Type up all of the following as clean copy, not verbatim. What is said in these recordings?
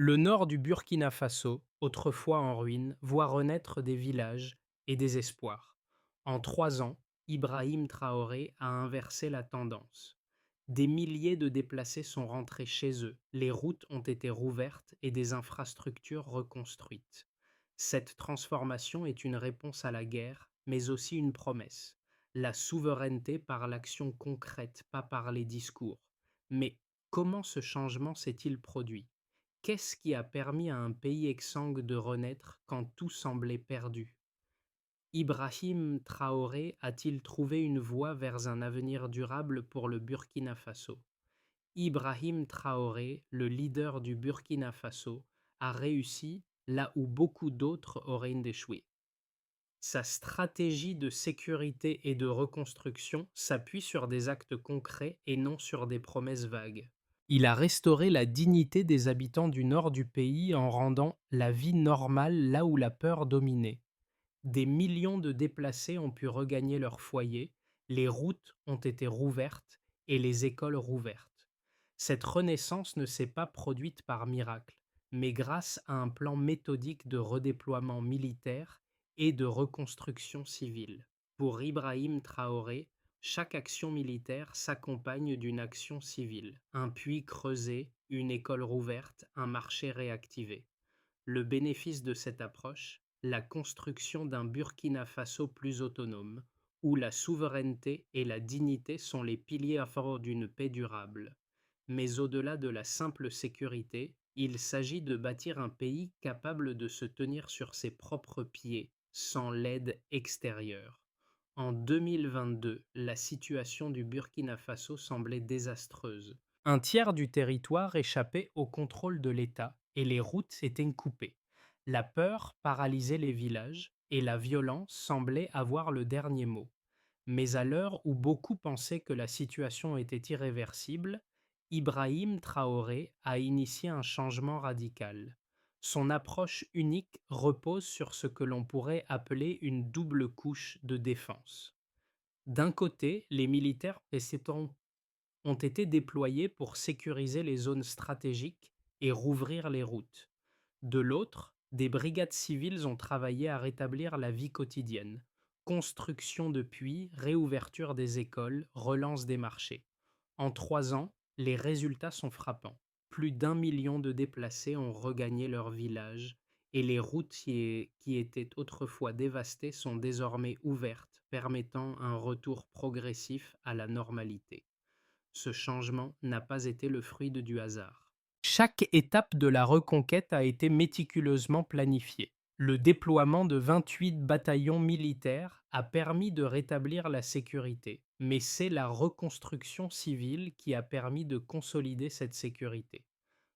Le nord du Burkina Faso, autrefois en ruine, voit renaître des villages et des espoirs. En 3 ans, Ibrahim Traoré a inversé la tendance. Des milliers de déplacés sont rentrés chez eux, les routes ont été rouvertes et des infrastructures reconstruites. Cette transformation est une réponse à la guerre, mais aussi une promesse. La souveraineté par l'action concrète, pas par les discours. Mais comment ce changement s'est-il produit? Qu'est-ce qui a permis à un pays exsangue de renaître quand tout semblait perdu? Ibrahim Traoré a-t-il trouvé une voie vers un avenir durable pour le Burkina Faso? Ibrahim Traoré, le leader du Burkina Faso, a réussi là où beaucoup d'autres auraient échoué. Sa stratégie de sécurité et de reconstruction s'appuie sur des actes concrets et non sur des promesses vagues. Il a restauré la dignité des habitants du nord du pays en rendant la vie normale là où la peur dominait. Des millions de déplacés ont pu regagner leur foyer, les routes ont été rouvertes et les écoles rouvertes. Cette renaissance ne s'est pas produite par miracle, mais grâce à un plan méthodique de redéploiement militaire et de reconstruction civile. Pour Ibrahim Traoré, chaque action militaire s'accompagne d'une action civile. Un puits creusé, une école rouverte, un marché réactivé. Le bénéfice de cette approche, la construction d'un Burkina Faso plus autonome, où la souveraineté et la dignité sont les piliers forts d'une paix durable. Mais au-delà de la simple sécurité, il s'agit de bâtir un pays capable de se tenir sur ses propres pieds, sans l'aide extérieure. En 2022, la situation du Burkina Faso semblait désastreuse. Un tiers du territoire échappait au contrôle de l'État et les routes étaient coupées. La peur paralysait les villages et la violence semblait avoir le dernier mot. Mais à l'heure où beaucoup pensaient que la situation était irréversible, Ibrahim Traoré a initié un changement radical. Son approche unique repose sur ce que l'on pourrait appeler une double couche de défense. D'un côté, les militaires précédents ont été déployés pour sécuriser les zones stratégiques et rouvrir les routes. De l'autre, des brigades civiles ont travaillé à rétablir la vie quotidienne. Construction de puits, réouverture des écoles, relance des marchés. En 3 ans, les résultats sont frappants. Plus d'1 million de déplacés ont regagné leur village et les routes qui étaient autrefois dévastées sont désormais ouvertes, permettant un retour progressif à la normalité. Ce changement n'a pas été le fruit du hasard. Chaque étape de la reconquête a été méticuleusement planifiée. Le déploiement de 28 bataillons militaires a permis de rétablir la sécurité, mais c'est la reconstruction civile qui a permis de consolider cette sécurité.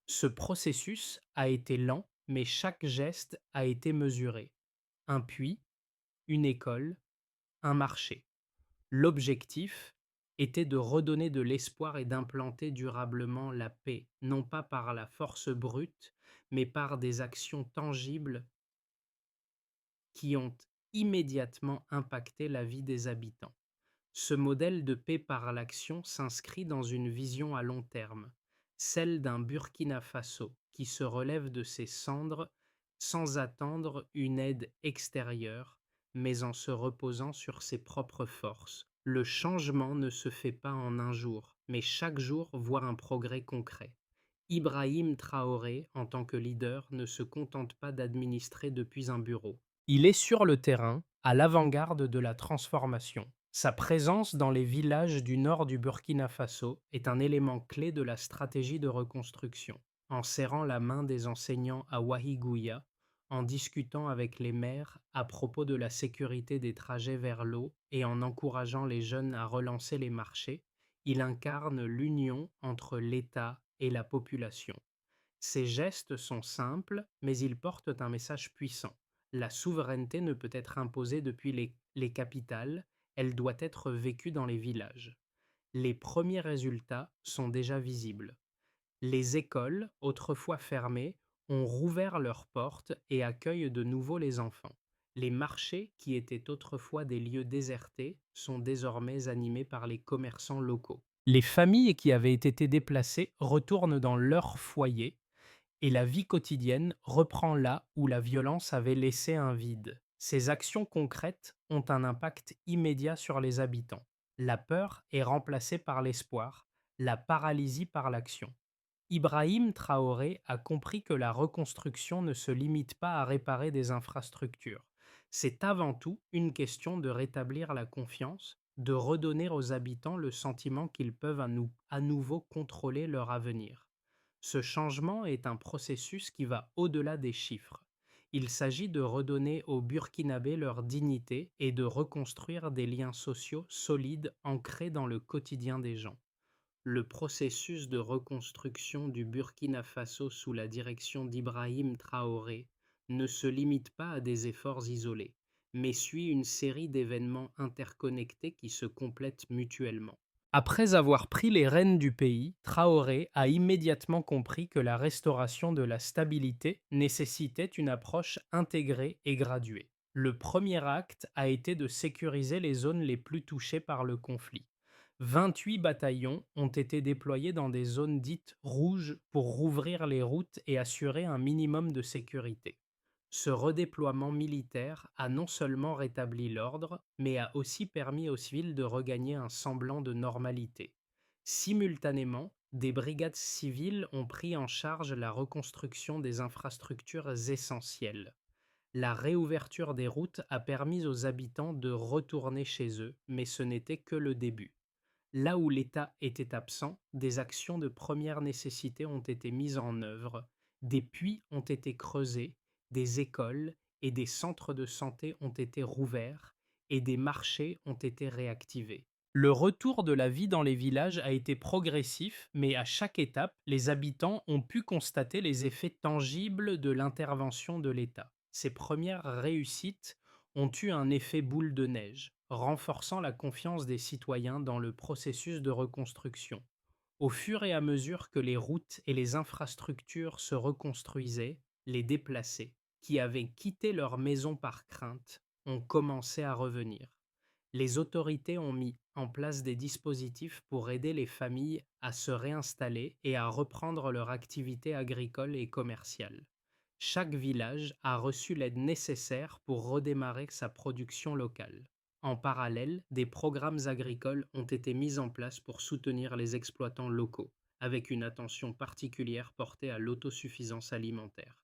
Ce processus a été lent, mais chaque geste a été mesuré. Un puits, une école, un marché. L'objectif était de redonner de l'espoir et d'implanter durablement la paix, non pas par la force brute, mais par des actions tangibles qui ont immédiatement impacté la vie des habitants. Ce modèle de paix par l'action s'inscrit dans une vision à long terme, celle d'un Burkina Faso qui se relève de ses cendres sans attendre une aide extérieure, mais en se reposant sur ses propres forces. Le changement ne se fait pas en un jour, mais chaque jour voit un progrès concret. Ibrahim Traoré, en tant que leader, ne se contente pas d'administrer depuis un bureau. Il est sur le terrain, à l'avant-garde de la transformation. Sa présence dans les villages du nord du Burkina Faso est un élément clé de la stratégie de reconstruction. En serrant la main des enseignants à Wahigouya, en discutant avec les maires à propos de la sécurité des trajets vers l'eau et en encourageant les jeunes à relancer les marchés, il incarne l'union entre l'État et la population. Ces gestes sont simples, mais ils portent un message puissant. La souveraineté ne peut être imposée depuis les capitales, elle doit être vécue dans les villages. Les premiers résultats sont déjà visibles. Les écoles, autrefois fermées, ont rouvert leurs portes et accueillent de nouveau les enfants. Les marchés, qui étaient autrefois des lieux désertés, sont désormais animés par les commerçants locaux. Les familles qui avaient été déplacées retournent dans leur foyer et la vie quotidienne reprend là où la violence avait laissé un vide. Ces actions concrètes ont un impact immédiat sur les habitants. La peur est remplacée par l'espoir, la paralysie par l'action. Ibrahim Traoré a compris que la reconstruction ne se limite pas à réparer des infrastructures. C'est avant tout une question de rétablir la confiance, de redonner aux habitants le sentiment qu'ils peuvent à nouveau contrôler leur avenir. Ce changement est un processus qui va au-delà des chiffres. Il s'agit de redonner aux Burkinabés leur dignité et de reconstruire des liens sociaux solides ancrés dans le quotidien des gens. Le processus de reconstruction du Burkina Faso sous la direction d'Ibrahim Traoré ne se limite pas à des efforts isolés, mais suit une série d'événements interconnectés qui se complètent mutuellement. Après avoir pris les rênes du pays, Traoré a immédiatement compris que la restauration de la stabilité nécessitait une approche intégrée et graduée. Le premier acte a été de sécuriser les zones les plus touchées par le conflit. 28 bataillons ont été déployés dans des zones dites rouges pour rouvrir les routes et assurer un minimum de sécurité. Ce redéploiement militaire a non seulement rétabli l'ordre, mais a aussi permis aux civils de regagner un semblant de normalité. Simultanément, des brigades civiles ont pris en charge la reconstruction des infrastructures essentielles. La réouverture des routes a permis aux habitants de retourner chez eux, mais ce n'était que le début. Là où l'État était absent, des actions de première nécessité ont été mises en œuvre, des puits ont été creusés, des écoles et des centres de santé ont été rouverts et des marchés ont été réactivés. Le retour de la vie dans les villages a été progressif, mais à chaque étape, les habitants ont pu constater les effets tangibles de l'intervention de l'État. Ces premières réussites ont eu un effet boule de neige, renforçant la confiance des citoyens dans le processus de reconstruction. Au fur et à mesure que les routes et les infrastructures se reconstruisaient, les déplacés, qui avaient quitté leur maison par crainte, ont commencé à revenir. Les autorités ont mis en place des dispositifs pour aider les familles à se réinstaller et à reprendre leur activité agricole et commerciale. Chaque village a reçu l'aide nécessaire pour redémarrer sa production locale. En parallèle, des programmes agricoles ont été mis en place pour soutenir les exploitants locaux, avec une attention particulière portée à l'autosuffisance alimentaire.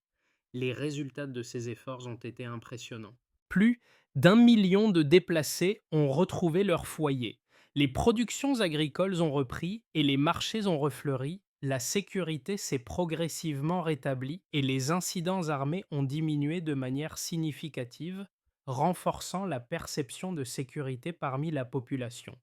Les résultats de ces efforts ont été impressionnants. Plus d'1 million de déplacés ont retrouvé leur foyer. Les productions agricoles ont repris et les marchés ont refleuri. La sécurité s'est progressivement rétablie et les incidents armés ont diminué de manière significative, renforçant la perception de sécurité parmi la population.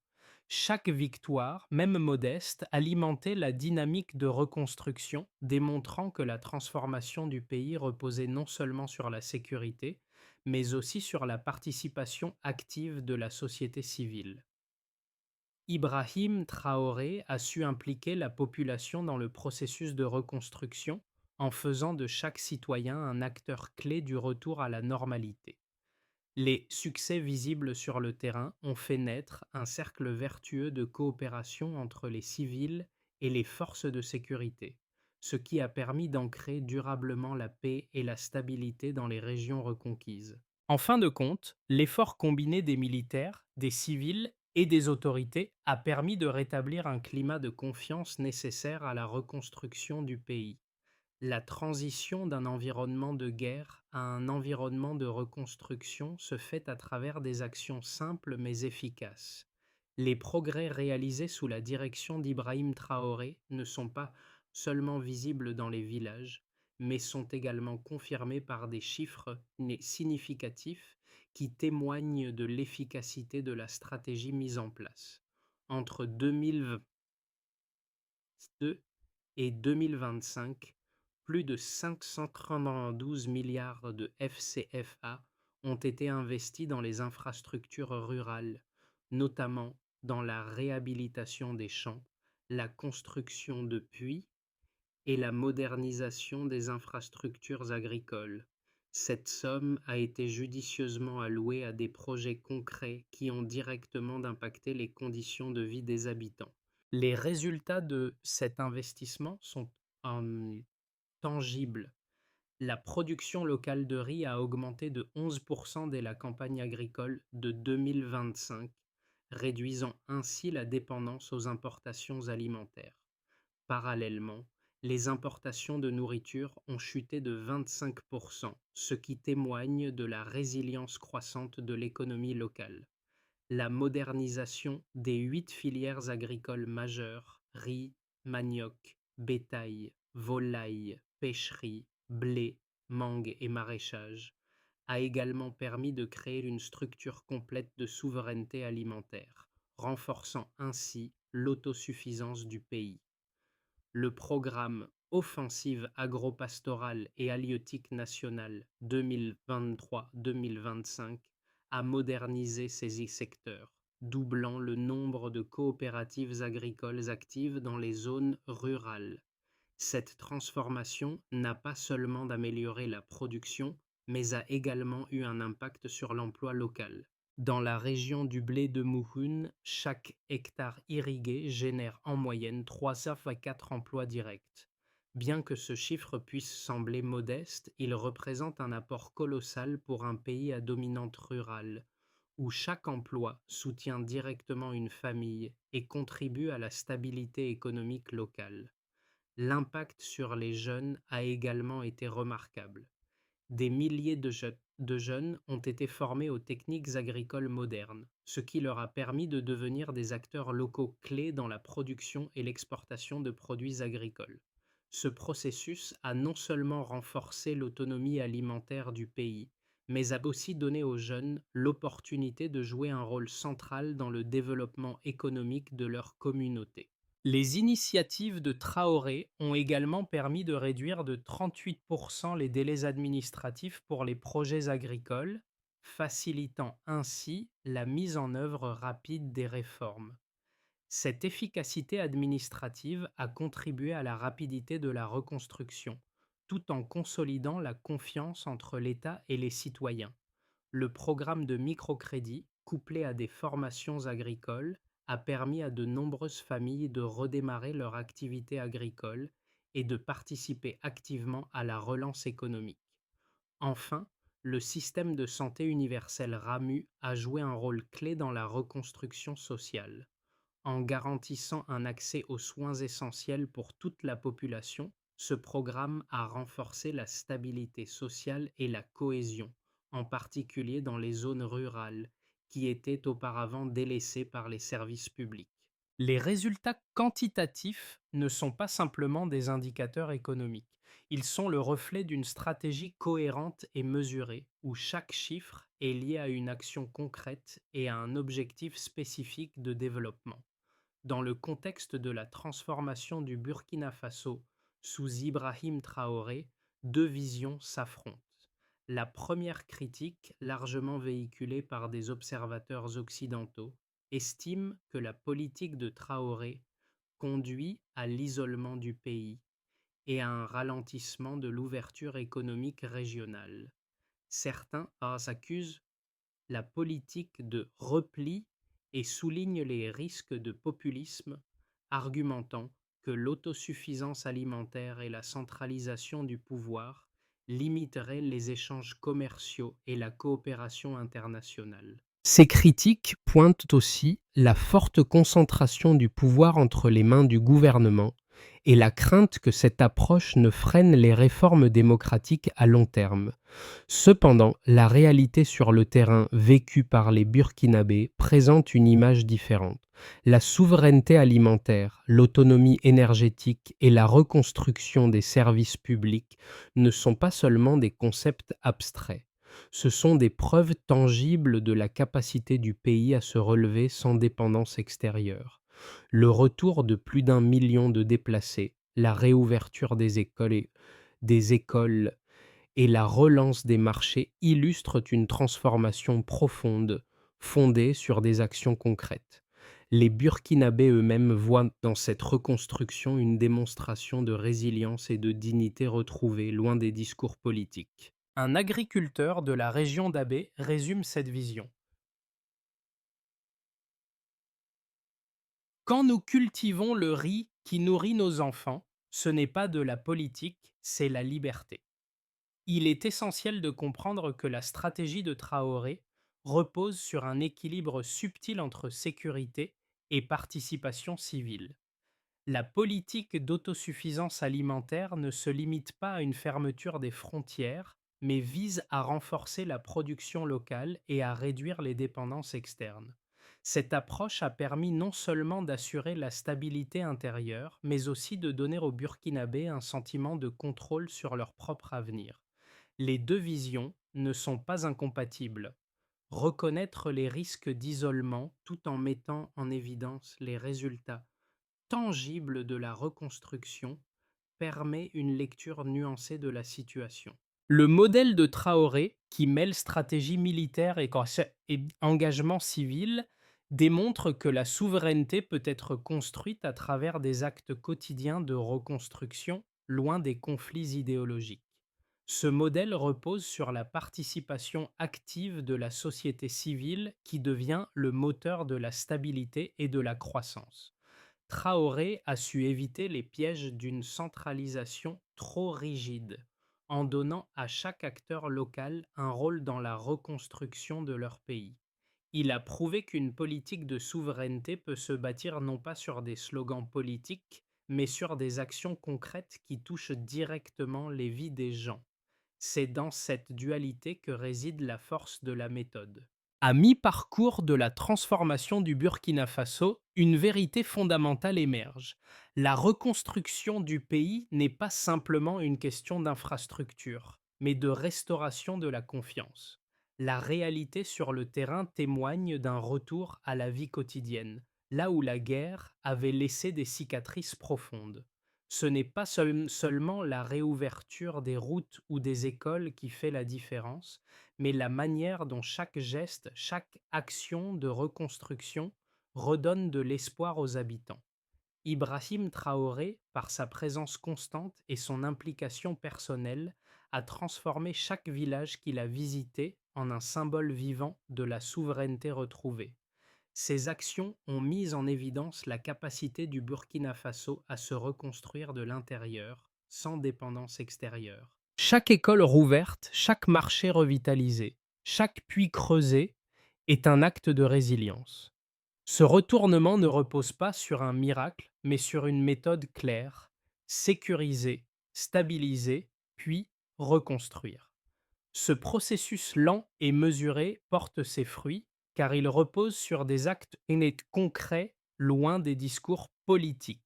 Chaque victoire, même modeste, alimentait la dynamique de reconstruction, démontrant que la transformation du pays reposait non seulement sur la sécurité, mais aussi sur la participation active de la société civile. Ibrahim Traoré a su impliquer la population dans le processus de reconstruction en faisant de chaque citoyen un acteur clé du retour à la normalité. Les succès visibles sur le terrain ont fait naître un cercle vertueux de coopération entre les civils et les forces de sécurité, ce qui a permis d'ancrer durablement la paix et la stabilité dans les régions reconquises. En fin de compte, l'effort combiné des militaires, des civils et des autorités a permis de rétablir un climat de confiance nécessaire à la reconstruction du pays. La transition d'un environnement de guerre à un environnement de reconstruction se fait à travers des actions simples mais efficaces. Les progrès réalisés sous la direction d'Ibrahim Traoré ne sont pas seulement visibles dans les villages, mais sont également confirmés par des chiffres significatifs qui témoignent de l'efficacité de la stratégie mise en place. Entre 2022 et 2025, plus de 592 milliards de FCFA ont été investis dans les infrastructures rurales, notamment dans la réhabilitation des champs, la construction de puits et la modernisation des infrastructures agricoles. Cette somme a été judicieusement allouée à des projets concrets qui ont directement impacté les conditions de vie des habitants. Les résultats de cet investissement sont en tangibles. La production locale de riz a augmenté de 11% dès la campagne agricole de 2025, réduisant ainsi la dépendance aux importations alimentaires. Parallèlement, les importations de nourriture ont chuté de 25%, ce qui témoigne de la résilience croissante de l'économie locale. La modernisation des 8 filières agricoles majeures, riz, manioc, bétail, volaille, pêcherie, blé, mangue et maraîchage, a également permis de créer une structure complète de souveraineté alimentaire, renforçant ainsi l'autosuffisance du pays. Le programme Offensive agro-pastorale et halieutique nationale 2023-2025 a modernisé ces secteurs, doublant le nombre de coopératives agricoles actives dans les zones rurales. Cette transformation n'a pas seulement amélioré la production, mais a également eu un impact sur l'emploi local. Dans la région du blé de Mouhoun, chaque hectare irrigué génère en moyenne 3 à 4 emplois directs. Bien que ce chiffre puisse sembler modeste, il représente un apport colossal pour un pays à dominante rurale, où chaque emploi soutient directement une famille et contribue à la stabilité économique locale. L'impact sur les jeunes a également été remarquable. Des milliers de jeunes ont été formés aux techniques agricoles modernes, ce qui leur a permis de devenir des acteurs locaux clés dans la production et l'exportation de produits agricoles. Ce processus a non seulement renforcé l'autonomie alimentaire du pays, mais a aussi donné aux jeunes l'opportunité de jouer un rôle central dans le développement économique de leur communauté. Les initiatives de Traoré ont également permis de réduire de 38% les délais administratifs pour les projets agricoles, facilitant ainsi la mise en œuvre rapide des réformes. Cette efficacité administrative a contribué à la rapidité de la reconstruction, tout en consolidant la confiance entre l'État et les citoyens. Le programme de microcrédit, couplé à des formations agricoles, a permis à de nombreuses familles de redémarrer leur activité agricole et de participer activement à la relance économique. Enfin, le système de santé universel RAMU a joué un rôle clé dans la reconstruction sociale. En garantissant un accès aux soins essentiels pour toute la population, ce programme a renforcé la stabilité sociale et la cohésion, en particulier dans les zones rurales, qui étaient auparavant délaissées par les services publics. Les résultats quantitatifs ne sont pas simplement des indicateurs économiques. Ils sont le reflet d'une stratégie cohérente et mesurée, où chaque chiffre est lié à une action concrète et à un objectif spécifique de développement. Dans le contexte de la transformation du Burkina Faso sous Ibrahim Traoré, deux visions s'affrontent. La première critique, largement véhiculée par des observateurs occidentaux, estime que la politique de Traoré conduit à l'isolement du pays et à un ralentissement de l'ouverture économique régionale. Certains accusent la politique de repli et souligne les risques de populisme, argumentant que l'autosuffisance alimentaire et la centralisation du pouvoir limiteraient les échanges commerciaux et la coopération internationale. Ces critiques pointent aussi la forte concentration du pouvoir entre les mains du gouvernement et la crainte que cette approche ne freine les réformes démocratiques à long terme. Cependant, la réalité sur le terrain vécue par les Burkinabés présente une image différente. La souveraineté alimentaire, l'autonomie énergétique et la reconstruction des services publics ne sont pas seulement des concepts abstraits. Ce sont des preuves tangibles de la capacité du pays à se relever sans dépendance extérieure. Le retour de plus d'1 million de déplacés, la réouverture des écoles et la relance des marchés illustrent une transformation profonde, fondée sur des actions concrètes. Les Burkinabés eux-mêmes voient dans cette reconstruction une démonstration de résilience et de dignité retrouvée loin des discours politiques. Un agriculteur de la région d'Abé résume cette vision. Quand nous cultivons le riz qui nourrit nos enfants, Ce n'est pas de la politique, c'est la liberté. Il est essentiel de comprendre que la stratégie de Traoré repose sur un équilibre subtil entre sécurité et participation civile. La politique d'autosuffisance alimentaire ne se limite pas à une fermeture des frontières, mais vise à renforcer la production locale et à réduire les dépendances externes. Cette approche a permis non seulement d'assurer la stabilité intérieure, mais aussi de donner aux Burkinabés un sentiment de contrôle sur leur propre avenir. Les deux visions ne sont pas incompatibles. Reconnaître les risques d'isolement tout en mettant en évidence les résultats tangible de la reconstruction permet une lecture nuancée de la situation. Le modèle de Traoré, qui mêle stratégie militaire et engagement civil, démontre que la souveraineté peut être construite à travers des actes quotidiens de reconstruction, loin des conflits idéologiques. Ce modèle repose sur la participation active de la société civile qui devient le moteur de la stabilité et de la croissance. Traoré a su éviter les pièges d'une centralisation trop rigide, en donnant à chaque acteur local un rôle dans la reconstruction de leur pays. Il a prouvé qu'une politique de souveraineté peut se bâtir non pas sur des slogans politiques, mais sur des actions concrètes qui touchent directement les vies des gens. C'est dans cette dualité que réside la force de la méthode. À mi-parcours de la transformation du Burkina Faso, une vérité fondamentale émerge. La reconstruction du pays n'est pas simplement une question d'infrastructure, mais de restauration de la confiance. La réalité sur le terrain témoigne d'un retour à la vie quotidienne, là où la guerre avait laissé des cicatrices profondes. Ce n'est pas seulement la réouverture des routes ou des écoles qui fait la différence, mais la manière dont chaque geste, chaque action de reconstruction redonne de l'espoir aux habitants. Ibrahim Traoré, par sa présence constante et son implication personnelle, a transformé chaque village qu'il a visité en un symbole vivant de la souveraineté retrouvée. Ces actions ont mis en évidence la capacité du Burkina Faso à se reconstruire de l'intérieur, sans dépendance extérieure. Chaque école rouverte, chaque marché revitalisé, chaque puits creusé est un acte de résilience. Ce retournement ne repose pas sur un miracle, mais sur une méthode claire: sécuriser, stabiliser, puis reconstruire. Ce processus lent et mesuré porte ses fruits car il repose sur des actes concrets, loin des discours politiques.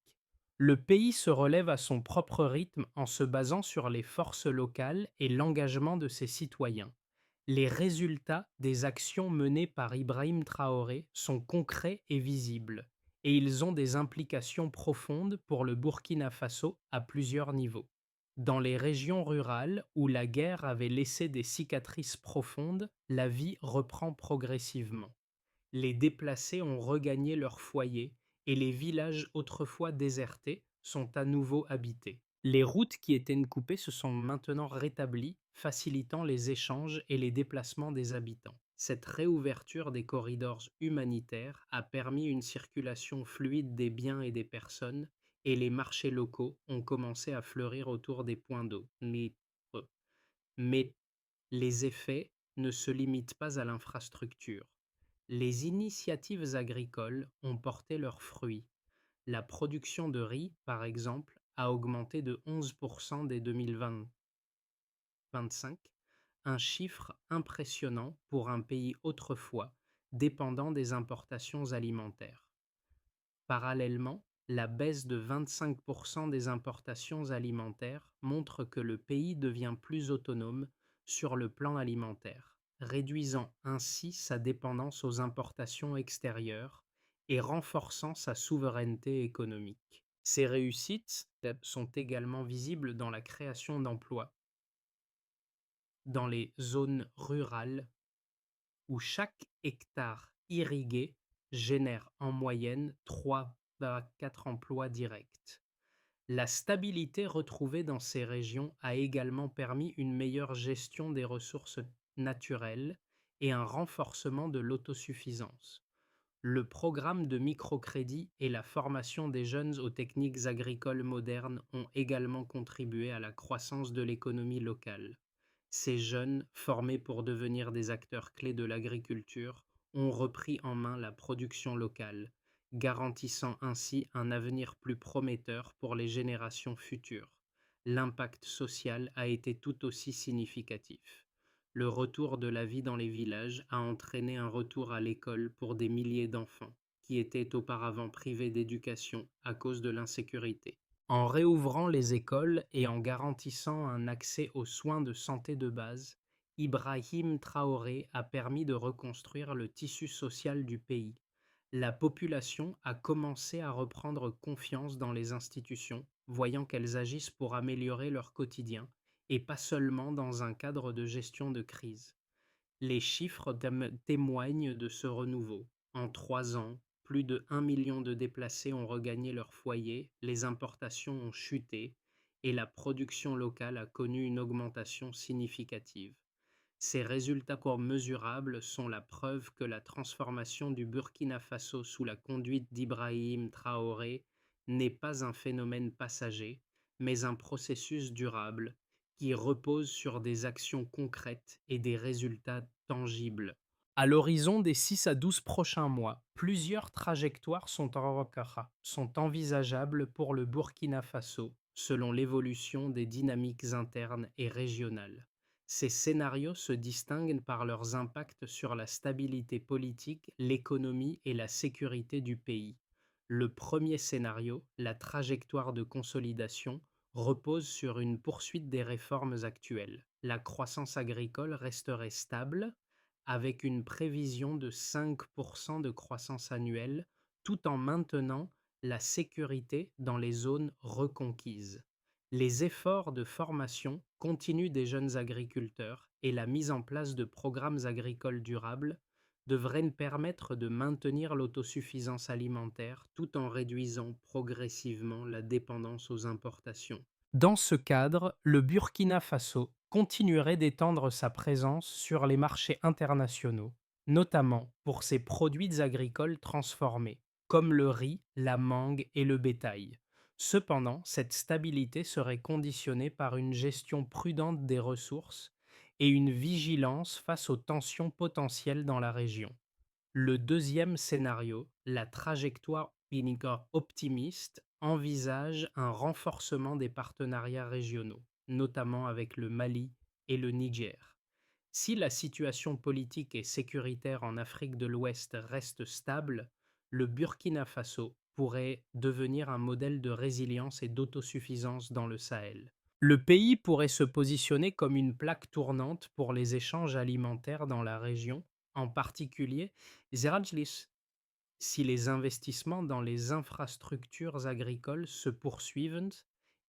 Le pays se relève à son propre rythme en se basant sur les forces locales et l'engagement de ses citoyens. Les résultats des actions menées par Ibrahim Traoré sont concrets et visibles, et ils ont des implications profondes pour le Burkina Faso à plusieurs niveaux. Dans les régions rurales où la guerre avait laissé des cicatrices profondes, la vie reprend progressivement. Les déplacés ont regagné leur foyer et les villages autrefois désertés sont à nouveau habités. Les routes qui étaient coupées se sont maintenant rétablies, facilitant les échanges et les déplacements des habitants. Cette réouverture des corridors humanitaires a permis une circulation fluide des biens et des personnes, et les marchés locaux ont commencé à fleurir autour des points d'eau. Mais les effets ne se limitent pas à l'infrastructure. Les initiatives agricoles ont porté leurs fruits. La production de riz, par exemple, a augmenté de 11% dès 2025, un chiffre impressionnant pour un pays autrefois dépendant des importations alimentaires. Parallèlement, la baisse de 25% des importations alimentaires montre que le pays devient plus autonome sur le plan alimentaire, réduisant ainsi sa dépendance aux importations extérieures et renforçant sa souveraineté économique. Ces réussites sont également visibles dans la création d'emplois dans les zones rurales où chaque hectare irrigué génère en moyenne 3 à 4 emplois directs. La stabilité retrouvée dans ces régions a également permis une meilleure gestion des ressources naturelles et un renforcement de l'autosuffisance. Le programme de microcrédit et la formation des jeunes aux techniques agricoles modernes ont également contribué à la croissance de l'économie locale. Ces jeunes, formés pour devenir des acteurs clés de l'agriculture, ont repris en main la production locale, garantissant ainsi un avenir plus prometteur pour les générations futures. L'impact social a été tout aussi significatif. Le retour de la vie dans les villages a entraîné un retour à l'école pour des milliers d'enfants qui étaient auparavant privés d'éducation à cause de l'insécurité. En réouvrant les écoles et en garantissant un accès aux soins de santé de base, Ibrahim Traoré a permis de reconstruire le tissu social du pays. La population a commencé à reprendre confiance dans les institutions, voyant qu'elles agissent pour améliorer leur quotidien et pas seulement dans un cadre de gestion de crise. Les chiffres témoignent de ce renouveau. En 3 ans, plus de 1 million de déplacés ont regagné leur foyer, les importations ont chuté et la production locale a connu une augmentation significative. Ces résultats mesurables sont la preuve que la transformation du Burkina Faso sous la conduite d'Ibrahim Traoré n'est pas un phénomène passager, mais un processus durable qui repose sur des actions concrètes et des résultats tangibles. À l'horizon des 6 à 12 prochains mois, plusieurs trajectoires sont envisageables pour le Burkina Faso selon l'évolution des dynamiques internes et régionales. Ces scénarios se distinguent par leurs impacts sur la stabilité politique, l'économie et la sécurité du pays. Le premier scénario, la trajectoire de consolidation, repose sur une poursuite des réformes actuelles. La croissance agricole resterait stable, avec une prévision de 5% de croissance annuelle, tout en maintenant la sécurité dans les zones reconquises. Les efforts de formation continus des jeunes agriculteurs et la mise en place de programmes agricoles durables devraient permettre de maintenir l'autosuffisance alimentaire tout en réduisant progressivement la dépendance aux importations. Dans ce cadre, le Burkina Faso continuerait d'étendre sa présence sur les marchés internationaux, notamment pour ses produits agricoles transformés, comme le riz, la mangue et le bétail. Cependant, cette stabilité serait conditionnée par une gestion prudente des ressources et une vigilance face aux tensions potentielles dans la région. Le deuxième scénario, la trajectoire Pinnacle optimiste, envisage un renforcement des partenariats régionaux, notamment avec le Mali et le Niger. Si la situation politique et sécuritaire en Afrique de l'Ouest reste stable, le Burkina Faso pourrait devenir un modèle de résilience et d'autosuffisance dans le Sahel. Le pays pourrait se positionner comme une plaque tournante pour les échanges alimentaires dans la région, en particulier Zerajlis, si les investissements dans les infrastructures agricoles se poursuivent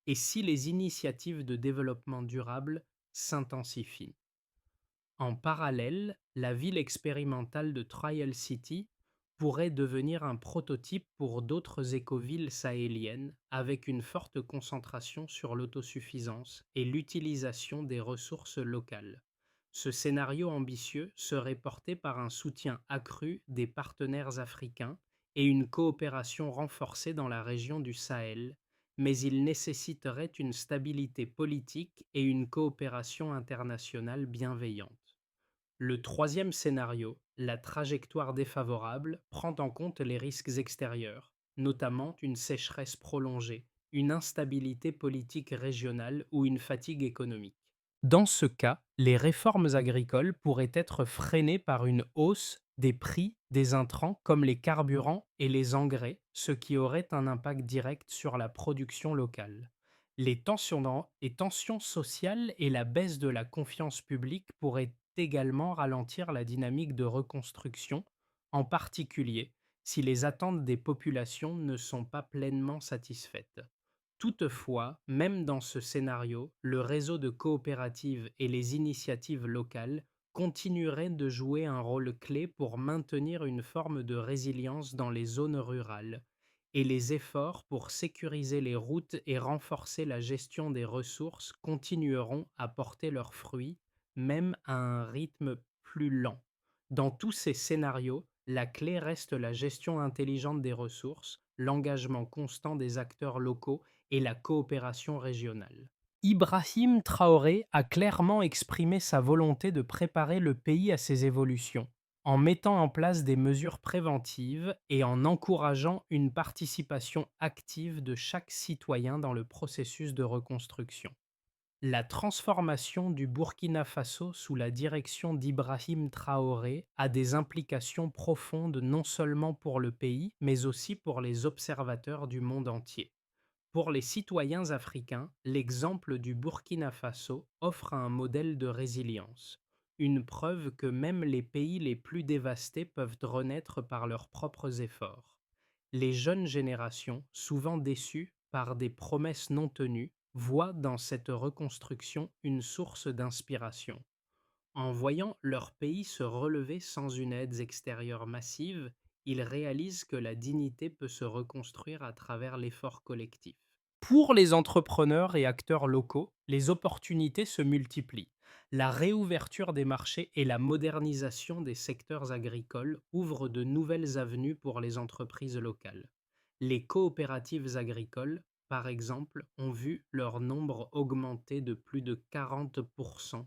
et si les initiatives de développement durable s'intensifient. En parallèle, la ville expérimentale de Trial City pourrait devenir un prototype pour d'autres écovilles sahéliennes avec une forte concentration sur l'autosuffisance et l'utilisation des ressources locales. Ce scénario ambitieux serait porté par un soutien accru des partenaires africains et une coopération renforcée dans la région du Sahel, mais il nécessiterait une stabilité politique et une coopération internationale bienveillante. Le troisième scénario, la trajectoire défavorable, prend en compte les risques extérieurs, notamment une sécheresse prolongée, une instabilité politique régionale ou une fatigue économique. Dans ce cas, les réformes agricoles pourraient être freinées par une hausse des prix des intrants comme les carburants et les engrais, ce qui aurait un impact direct sur la production locale. Les tensions sociales et la baisse de la confiance publique pourraient également ralentir la dynamique de reconstruction, en particulier si les attentes des populations ne sont pas pleinement satisfaites. Toutefois, même dans ce scénario, le réseau de coopératives et les initiatives locales continueraient de jouer un rôle clé pour maintenir une forme de résilience dans les zones rurales, et les efforts pour sécuriser les routes et renforcer la gestion des ressources continueront à porter leurs fruits, même à un rythme plus lent. Dans tous ces scénarios, La clé reste la gestion intelligente des ressources, l'engagement constant des acteurs locaux et la coopération régionale. Ibrahim Traoré a clairement exprimé sa volonté de préparer le pays à ces évolutions, en mettant en place des mesures préventives et en encourageant une participation active de chaque citoyen dans le processus de reconstruction. La transformation du Burkina Faso sous la direction d'Ibrahim Traoré a des implications profondes non seulement pour le pays, mais aussi pour les observateurs du monde entier. Pour les citoyens africains, l'exemple du Burkina Faso offre un modèle de résilience, une preuve que même les pays les plus dévastés peuvent renaître par leurs propres efforts. Les jeunes générations, souvent déçues par des promesses non tenues, voient dans cette reconstruction une source d'inspiration. En voyant leur pays se relever sans une aide extérieure massive, ils réalisent que la dignité peut se reconstruire à travers l'effort collectif. Pour les entrepreneurs et acteurs locaux, les opportunités se multiplient. La réouverture des marchés et la modernisation des secteurs agricoles ouvrent de nouvelles avenues pour les entreprises locales. Les coopératives agricoles, par exemple, ont vu leur nombre augmenter de plus de 40%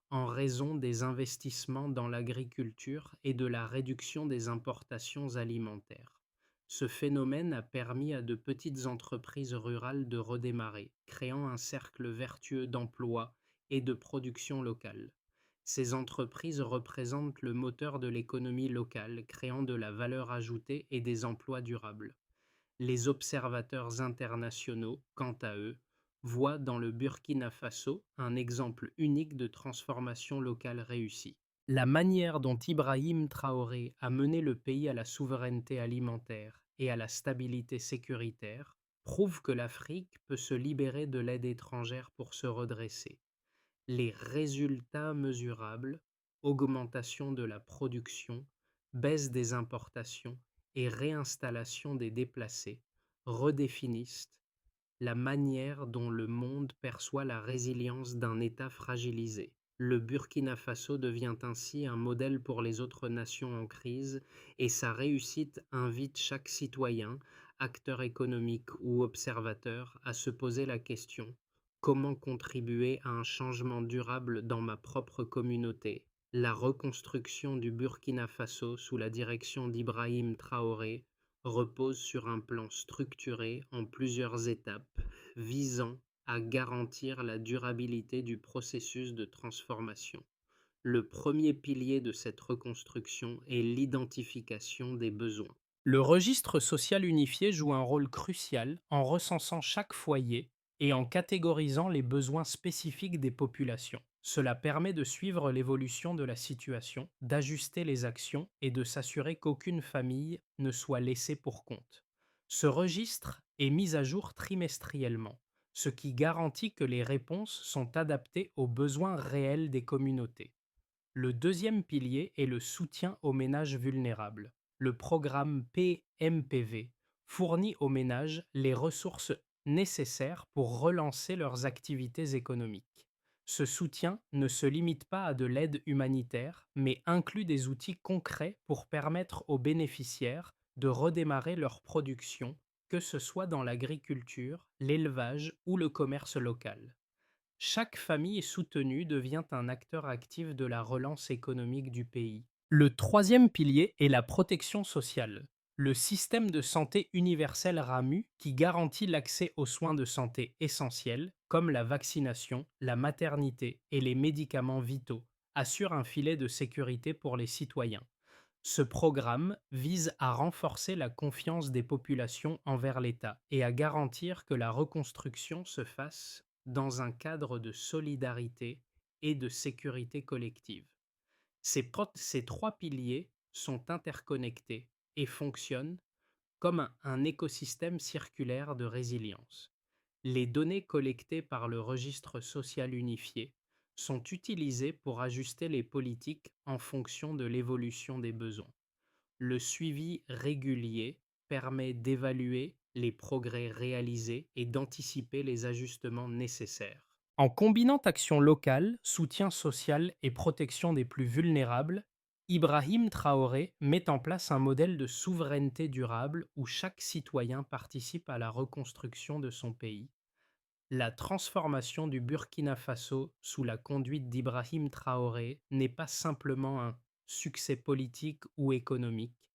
en raison des investissements dans l'agriculture et de la réduction des importations alimentaires. Ce phénomène a permis à de petites entreprises rurales de redémarrer, créant un cercle vertueux d'emploi et de production locale. Ces entreprises représentent le moteur de l'économie locale, créant de la valeur ajoutée et des emplois durables. Les observateurs internationaux, quant à eux, voient dans le Burkina Faso un exemple unique de transformation locale réussie. La manière dont Ibrahim Traoré a mené le pays à la souveraineté alimentaire et à la stabilité sécuritaire prouve que l'Afrique peut se libérer de l'aide étrangère pour se redresser. Les résultats mesurables, augmentation de la production, baisse des importations et réinstallation des déplacés, redéfinissent la manière dont le monde perçoit la résilience d'un État fragilisé. Le Burkina Faso devient ainsi un modèle pour les autres nations en crise et sa réussite invite chaque citoyen, acteur économique ou observateur à se poser la question: comment contribuer à un changement durable dans ma propre communauté? La reconstruction du Burkina Faso sous la direction d'Ibrahim Traoré repose sur un plan structuré en plusieurs étapes visant à garantir la durabilité du processus de transformation. Le premier pilier de cette reconstruction est l'identification des besoins. Le registre social unifié joue un rôle crucial en recensant chaque foyer et en catégorisant les besoins spécifiques des populations. Cela permet de suivre l'évolution de la situation, d'ajuster les actions et de s'assurer qu'aucune famille ne soit laissée pour compte. Ce registre est mis à jour trimestriellement, ce qui garantit que les réponses sont adaptées aux besoins réels des communautés. Le deuxième pilier est le soutien aux ménages vulnérables. Le programme PMPV fournit aux ménages les ressources nécessaires pour relancer leurs activités économiques. Ce soutien ne se limite pas à de l'aide humanitaire, mais inclut des outils concrets pour permettre aux bénéficiaires de redémarrer leur production, que ce soit dans l'agriculture, l'élevage ou le commerce local. Chaque famille soutenue devient un acteur actif de la relance économique du pays. Le troisième pilier est la protection sociale. Le système de santé universel RAMU, qui garantit l'accès aux soins de santé essentiels, comme la vaccination, la maternité et les médicaments vitaux, assure un filet de sécurité pour les citoyens. Ce programme vise à renforcer la confiance des populations envers l'État et à garantir que la reconstruction se fasse dans un cadre de solidarité et de sécurité collective. Ces trois piliers sont interconnectés et fonctionnent comme un écosystème circulaire de résilience. Les données collectées par le registre social unifié sont utilisées pour ajuster les politiques en fonction de l'évolution des besoins. Le suivi régulier permet d'évaluer les progrès réalisés et d'anticiper les ajustements nécessaires. En combinant action locale, soutien social et protection des plus vulnérables, Ibrahim Traoré met en place un modèle de souveraineté durable où chaque citoyen participe à la reconstruction de son pays. La transformation du Burkina Faso sous la conduite d'Ibrahim Traoré n'est pas simplement un succès politique ou économique,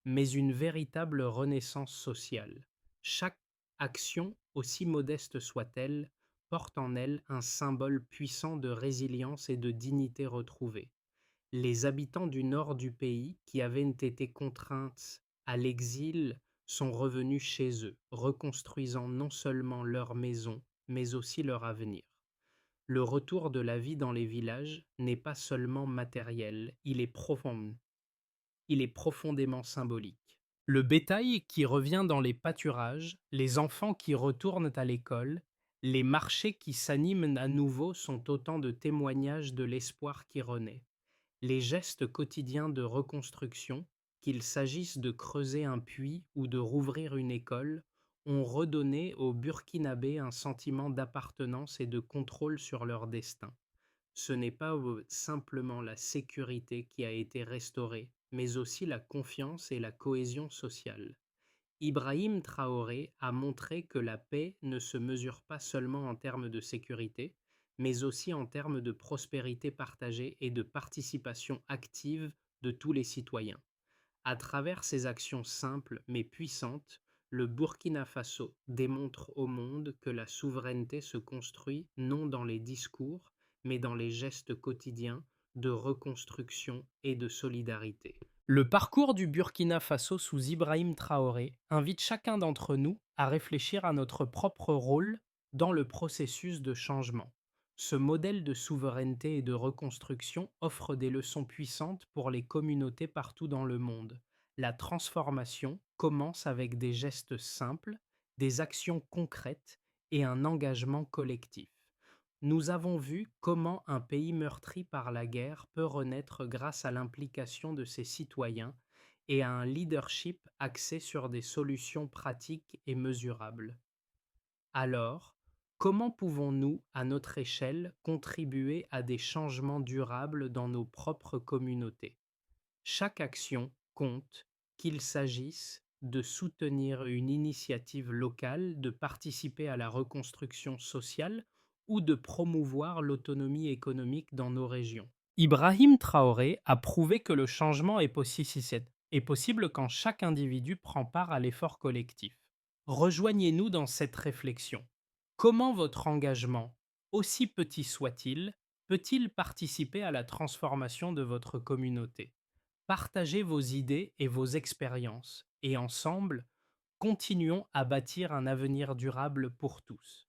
mais une véritable renaissance sociale. Chaque action, aussi modeste soit-elle, porte en elle un symbole puissant de résilience et de dignité retrouvée. Les habitants du nord du pays, qui avaient été contraints à l'exil, sont revenus chez eux, reconstruisant non seulement leur maison, mais aussi leur avenir. Le retour de la vie dans les villages n'est pas seulement matériel, il est profondément symbolique. Le bétail qui revient dans les pâturages, les enfants qui retournent à l'école, les marchés qui s'animent à nouveau sont autant de témoignages de l'espoir qui renaît. Les gestes quotidiens de reconstruction, qu'il s'agisse de creuser un puits ou de rouvrir une école, ont redonné aux Burkinabés un sentiment d'appartenance et de contrôle sur leur destin. Ce n'est pas simplement la sécurité qui a été restaurée, mais aussi la confiance et la cohésion sociale. Ibrahim Traoré a montré que la paix ne se mesure pas seulement en termes de sécurité, mais aussi en termes de prospérité partagée et de participation active de tous les citoyens. À travers ces actions simples mais puissantes, le Burkina Faso démontre au monde que la souveraineté se construit non dans les discours, mais dans les gestes quotidiens de reconstruction et de solidarité. Le parcours du Burkina Faso sous Ibrahim Traoré invite chacun d'entre nous à réfléchir à notre propre rôle dans le processus de changement. Ce modèle de souveraineté et de reconstruction offre des leçons puissantes pour les communautés partout dans le monde. La transformation commence avec des gestes simples, des actions concrètes et un engagement collectif. Nous avons vu comment un pays meurtri par la guerre peut renaître grâce à l'implication de ses citoyens et à un leadership axé sur des solutions pratiques et mesurables. Alors, comment pouvons-nous, à notre échelle, contribuer à des changements durables dans nos propres communautés? Chaque action compte, qu'il s'agisse de soutenir une initiative locale, de participer à la reconstruction sociale ou de promouvoir l'autonomie économique dans nos régions. Ibrahim Traoré a prouvé que le changement est possible quand chaque individu prend part à l'effort collectif. Rejoignez-nous dans cette réflexion. Comment votre engagement, aussi petit soit-il, peut-il participer à la transformation de votre communauté? Partagez vos idées et vos expériences, et ensemble, continuons à bâtir un avenir durable pour tous.